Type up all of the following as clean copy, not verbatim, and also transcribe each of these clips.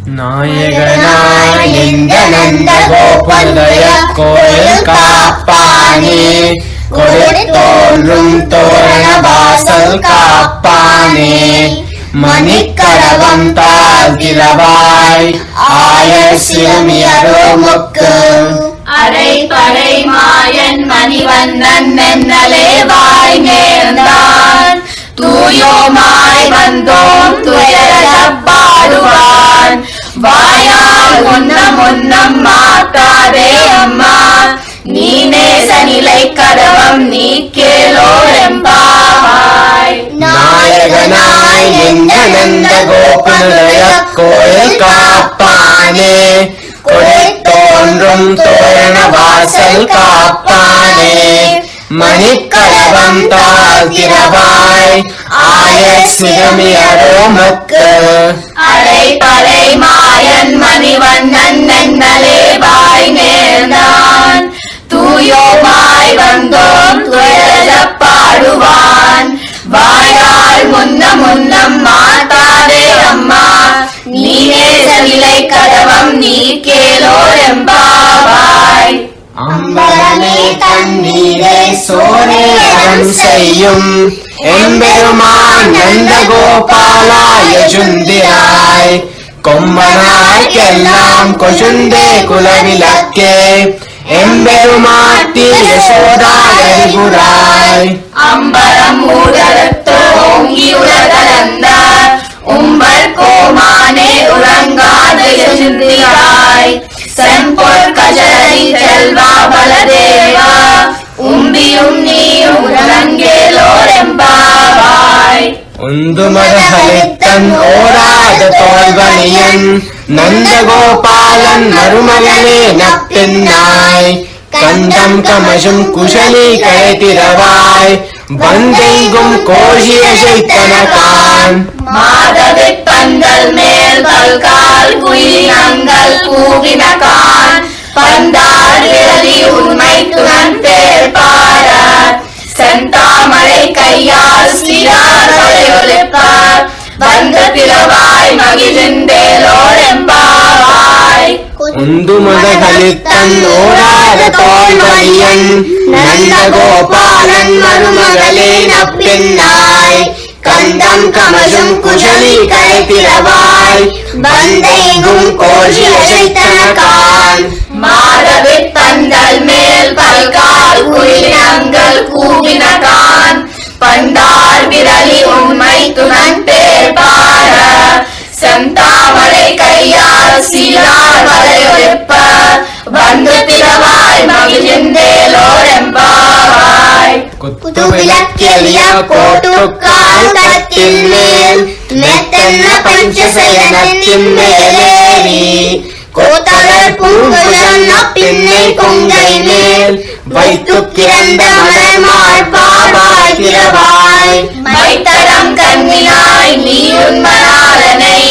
நாயகனாய் நின்ற நந்த கோபனுடைய கோயில் காப்பானே, கொடுத்தோன்றும் தோரண வாசல் காப்பானே, மணிக்கடவம் தாழ்கிறவாய் ஆய சிறுமியரோ மொக்கு, அரை பறை மாயன் மணிவண்ணன் மென்னலே வாய் நேர்ந்தான், தூயோமாய் வந்தோம் துயரப்பாடுவான், வாயால் முன்னம் மாத்தாதே அம்மா, நீ நேச நிலை கடவம் நீ கேளோ எம்பாவாய். நாயகனாய் நின்ற நந்த கோபனுடைய கோயில் காப்பானே, கொடுத்தோன்றும் தோரண வாசல் காப்பானே, மணிக்கடவம் தாழ்கிறவாய் ஆய சிறுமியரோ மக்கு, அரை பறை மாயன் மணிவண்ணன் மென்னலே வாய் நேர்ந்தான், தூயோமாய் வந்தோம் துயரப்பாடுவான், வாயால் முன்னம் மாத்தாதே அம்மா, நீ நேச நிலை கடவம் நீ கேளோ எம்பாவாய். அம்பலமே தண்ணீரே சோரே அறம் செய்யும் எம்பெருமான் நந்த கோபாலாய சுந்திராய், கொம்பனாய்க்கெல்லாம் கொசுந்தே குலவிளக்கே எம்பெருமாட்டி யசோதாயரிபுராய், அம்பரம் ஊடறுத்தோ ஓங்கி உலகளந்த உம்பர் கோமானே உறங்காது சுந்திராய், செம்பொல் கஜரி செல்வா பலதேவா, உம்பியும் நீயும் உறங்கேலோர் எம்பாவாய். உந்துமதகளித்தன் ஓராத தோல்வனியன் நந்தகோபாலன் மருமகனே நப்பின்னாய், கந்தம் கமசும் குஷலி கரைத்திரவாய் வந்தெங்கும் கோஷிய சைத்தனகான், மாதவி பந்தல் மேல் பல்கால் குயிலினங்கள் கூவினகான், பந்தார் விரலி உண்மை துணன் பேர் பார, செந்தாமரை கையால் சிறார் வளையொலிப்பார், வந்த பிறவாய் மகிழ்ந்தேலோர் எம்பாவாய். உந்துமதகளித்தன் ஓராத தோல்வனியன் நந்தகோபாலன் மருமகளே நப்பின்னாய், கந்தம் கமசும் குஷலி கரைத்திரவாய் வந்தெங்கும் கோஷிய சைத்தனகான், மாதவி பந்தல் மேல் பல்கால் குயிலினங்கள் கூவினகான், பண்டார் விரலி உண்மை துணன் பேர் பார, செந்தாமரை கையால் சீரார் வளையொலிப்ப, வந்து திறவாய் மகிழ்ந்தேலோர் எம்பாவாய். குத்துவிளக்கெளிய கோட்டுக்கால் கட்டில் மேல் மெத்தென்ன பஞ்சசயனத்தின் மேலேறி, கோத்தலர் பூங்குழல் பின்னை கொங்கை மேல் வைத்து கிடந்த மலர் மார்பாவாய் திரவாய், மைத்தரம் கண்ணினாய் நீ உன்மனாலனை,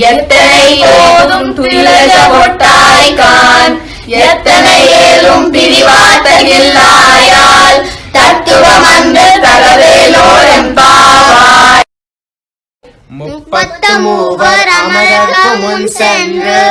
எத்தனை போதும் துயிலக ஒட்டாய் கான், எத்தனை ஏலும் பிரிவாத்தகில்லாயால், தத்துவமன்று தகவேலோர் எம்பாவாய். முப்பத்து மூவர் அமரர்க்கு முன் சென்று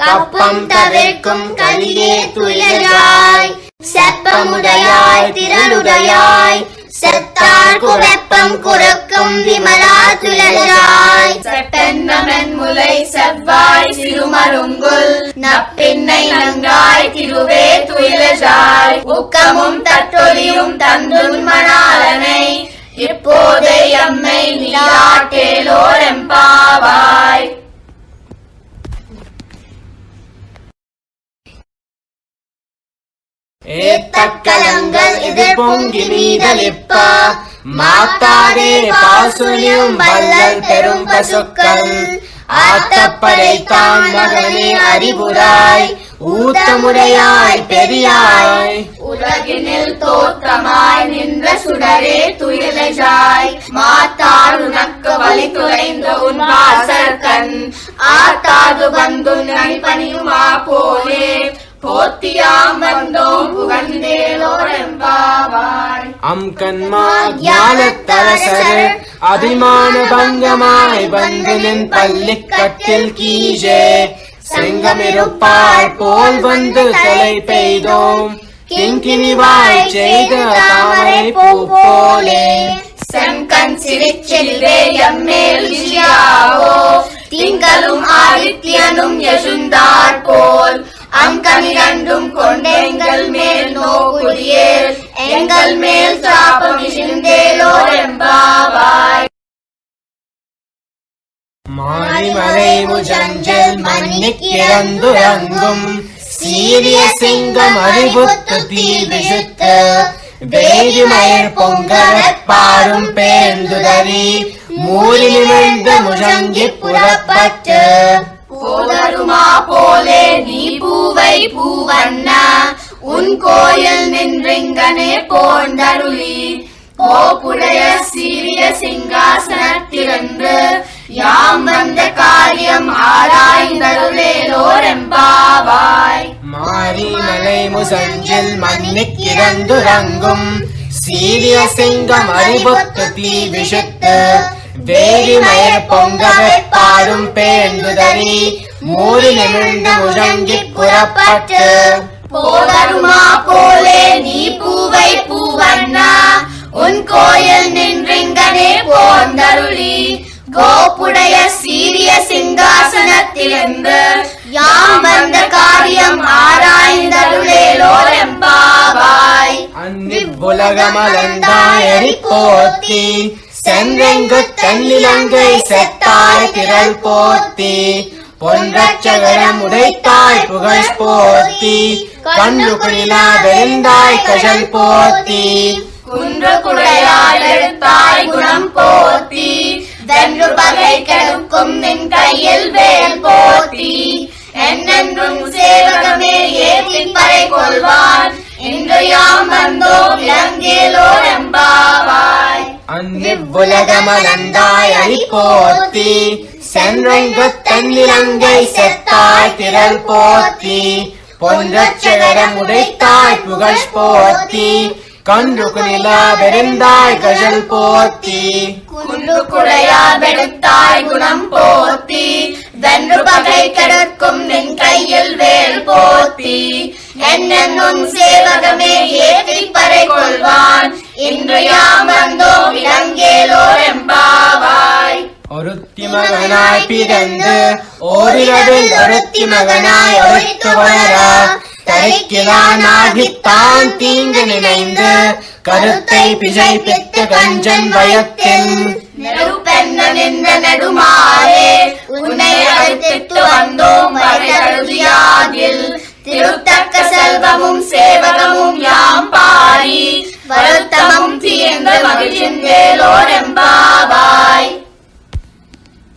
கப்பம் தவிர்க்கும் கலியே துயராய், செப்பமுடையாய் திரளுடையாய், செத்தார்க்கு வெப்பம் குறுக்கும் விமலா துயராய், சட்டென்னமென் முலை செவ்வாய் சிறுமருங்குல், நப்பின்னை நங்காய் திருவே துயிலஜாய், உக்கமும் தட்டொலியும் தந்துன் மணாலனை, இப்போதே எம்மை நீராட்டேலோர் எம்பாவாய். ஏத்தக்கலங்கள் எதிர் பொங்கி மீதலிப்ப, மாத்தாதே பாசுனியும் வல்லல் பெரும் பசுக்கள், ஆத்தப்படைத்தான் மகனே அறிவுராய் ஊத்தமுடையாய் பெரியாய், உலகினில் தோற்றமாய் நின்ற சுடரே துயிலஜாய், மாத்தார் உனக்கு வழி துளைந்த உன் வாசற்கண், ஆத்தாது வந்து நனிபணியுமா போலே, போத்தியாம் வந்தோம் புகழ்ந்தேலோரெம்பாவாய். அம்கன்மா ஞானத்தரசர் அபிமான பங்கமாய் வந்து நின் பள்ளிக்கட்டில் கீழே செங்கமிருப்பாள் போல் வந்து தலை பெய்தோம் கிங்கினிவாய் செய்த தாமரை பூ போலே. செங்கண் சிரிச்செல்வே எம்மேல் விஷயாவோ திங்களும் ஆதித்யனும் யசுந்தார் போல் அங்கமிரண்டும் கொண்டெங்கள் மேல் நோக்குடியேல் எங்கள் மேல் சாபம் இழிந்தேலோரெம்பாவாய். மாரிமலை முஜஞ்சல் மன்னிக்கிறந்துரங்கும் சீரிய சிங்கம் அறிவுத்து தீ விழுத்து வேதிமயர் பொங்க பாரும் பேர்ந்துதறி மூறி நிமிர்ந்த முழங்கி புறப்பட்டு போதருமா போலே நீ பூவை பூவண்ணா உன் கோயில் நின்றிங்கனே போந்தருளி கோப்புடைய சீரிய சிங்காசனத்திலிருந்து யாம் வந்த காரியம் ஆராய்ந்தருளேலோரெம்பாவாய். மாரிமலை முசஞ்சில் மன்னிக்கிறந்துரங்கும் சீரிய சிங்கம் அறிவுத்து தீ விஷத்து வேதிமயர் பொங்க பாரும் பேர்ந்துதறி மூறி நிமிர்ந்த முழங்கி புறப்பட்டு போதருமா போலே நீ பூவை பூவண்ணா உன் கோயில் நின்றிங்கனே போந்தருளி கோப்புடைய சீரிய சிங்காசனத்திலிருந்து யாம் வந்த காரியம் ஆராய்ந்தருளேலோரெம்பாவாய். அன்னிவ்வுலகமலந்தாயறி போத்தி சென்றெங்கு தன்னிலங்கை செத்தாய் திரள் போத்தி பொன்றச்சகரம் உடைத்தாய் புகழ் போத்தி கண்ணு குளிலா வெந்தாய் கஜல் போத்தி குன்று குடையால் எழுத்தாய் குணம் போத்தி வென்று பகை கெடுக்கும் நின் கையில் வேல் போத்தி என்னென்றும் சேவகமே ஏற்றி பறை கொள்வான் இன்று யாம் வந்தோம் இலங்கேலோரெம்பாவாய். அன்னிவ்வுலகமலந்தாய் அழி போத்தி சென்றெங்கு தன்னிலங்கை செத்தாய் திரள் போத்தி பொன்றச்சகரம் உடைத்தாய் புகழ் போத்தி கன்று குனிலா வெறிந்தாய் கஜல் போத்தி குன்று குடையால் வெடுத்தாய் குணம் போத்தி வென்று பகை கெடுக்கும் நின் கையில் வேல் போத்தி என்னென்னும் சேவகமே ஏற்றி பறை கொள்வான் இன்று யாம் வந்தோம் இலங்கேலோரெம்பாவாய். ஒருத்தி மகனாய் பிறந்து ஓரிரவில் ஒருத்தி மகனாய் ஒழித்து வளர தரிக்கிலானாகித்தான் தீங்கு நினைந்து கருத்தை பிழைப்பித்த கஞ்சன் பயத்தில் நெருப்பென்ன நின்ற நெடுமாறே உன்னை அழைத்திட்டு வந்தோம் வரையழுதியாதில் திருத்தக்க செல்வமும் சேவகமும் யாம் பாடி வருத்தமும் தீர்ந்து மகிழ்ந்தேலோரெம்பாவாய்.